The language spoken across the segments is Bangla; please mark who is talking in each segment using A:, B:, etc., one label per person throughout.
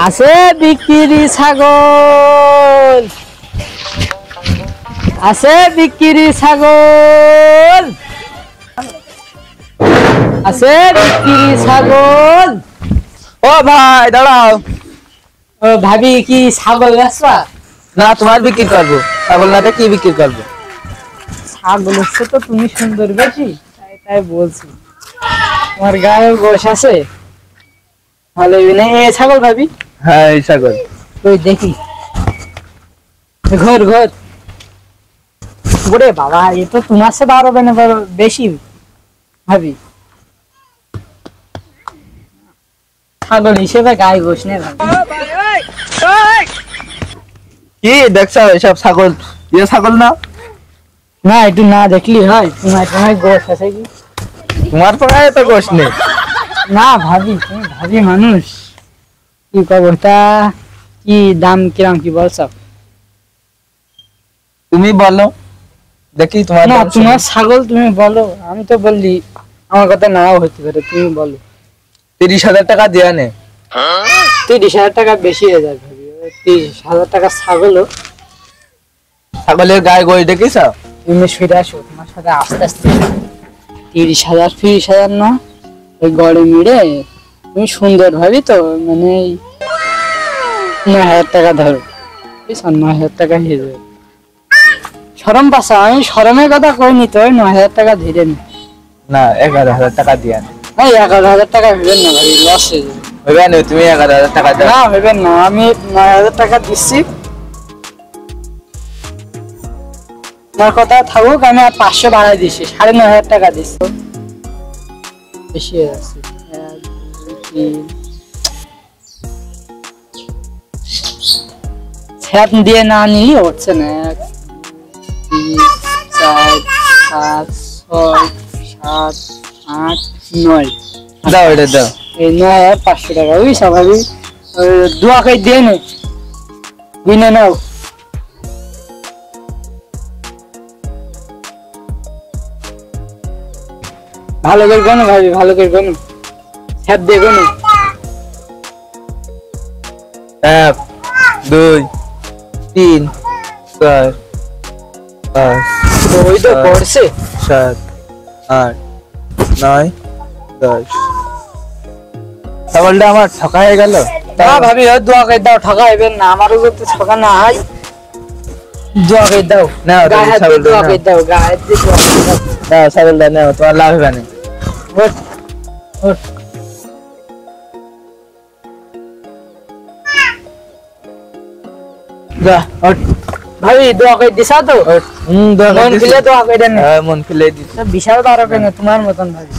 A: আছে বিক্রি ছাগল, আছে বিক্রি ছাগল, আছে বিক্রি ছাগল।
B: ও ভাই দাঁড়াও।
A: ও ভাবি কি ছাগল বেচবা?
B: না তোমার বিক্রি করবো। ছাগল না কি বিক্রি করবো?
A: ছাগল হচ্ছে তো তুমি সুন্দর বেশি, তাই বলছি। তোমার গায়ে গোশ আছে ভালো ছাগল ভাবি।
B: হ্যাঁ এই ছাগল।
A: ওই দেখি ঘর ঘর ওরে বাবা, এ তো তোমার সে 12 বেশি ভাবি। ছাগল হিসেবে গায়ে গোশ নেই ভাবি।
B: কি দেখছো এসব ছাগল? ছাগল না?
A: না একটু না দেখলি হয়? তোমার তোমার গোশ আছে কি?
B: তোমার তো গায়ে তো গোশ নেই।
A: না ভাবি, তুমি ভাবি মানুষ, কি খবরটা, কি দাম কিরাম কি বলছ?
B: তুমি বলো দেখি তোমার।
A: না তোমার ছাগল তুমি বলো, আমি তো বললি আমার কথা নাও হতে পারে, তুমি বলো।
B: 30,000 টাকা দেয়া নে।
A: 30,000 টাকা বেশি হয়ে যায় ভাবি। 30,000 টাকা ছাগল,
B: ছাগলের গায়ে গোশ দেখিস?
A: তুমি ফিরে আসো, তোমার সাথে আস্তে আস্তে। 30,000 না, ওই গড়ে মিড়ে তুমি সুন্দর ভাবি তো, মানে 9,000 টাকা ধরো। 9,000 টাকা হয়ে যাবে। শরম পাশা, আমি শরমের কথা কইনি তো, 9,000 টাকা ধরে নি।
B: না 11,000 টাকা দিয়া নে।
A: 11,000 টাকা হইবেন না ভাই, লস হয়ে যাবে।
B: হইবে না, তুমি 11,000 টাকা দাও।
A: না হইবেন না, আমি 9,000 টাকা দিচ্ছি। আমার কথা থাকুক, আমি আর 500 বাড়াই দিচ্ছি, 9,500 টাকা দিচ্ছি। বেশি হয়ে যাচ্ছে। 1 2 3 ছ্যাপ দিয়ে না নিলে হচ্ছে না। 1 2 3 4 5 6 7 8 9।
B: দাও এটা দাও।
A: এই 9,500 টাকা ওই স্বাভাবিক। দোয়া খাই দিয়ে নে, কিনে নাও। ভালো করে গনো ভাবি, ভালো করে গনো, ছ্যাপ দিয়ে গনো।
B: 1 2 3 4 5
A: ওই তো পড়ছে।
B: 7 8 9 10। ছাগলটা আমার ঠকা হয়ে গেল।
A: না ভাবি, দোয়া খাই দাও, ঠকাইবেন না, আমারও যদি ঠকা না হয়। দোয়া খাই দাও,
B: না
A: গায়ে হাত দিয়ে দোয়া খাই দাও, গায়ে হাত দিয়ে দোয়া খাই দাও।
B: না ছাগলটা নাও, তোমার লাভ হবে না।
A: ওঠ, ওঠ।
B: যা ওঠ।
A: ভাবি দোয়া করে দিছা তো? মন খুলে দোয়া করে দেন।
B: হ্যাঁ মন খুলে দিছি।
A: বিশাল বড় কেন তোমার মতন ভাবি।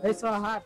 A: এই সহার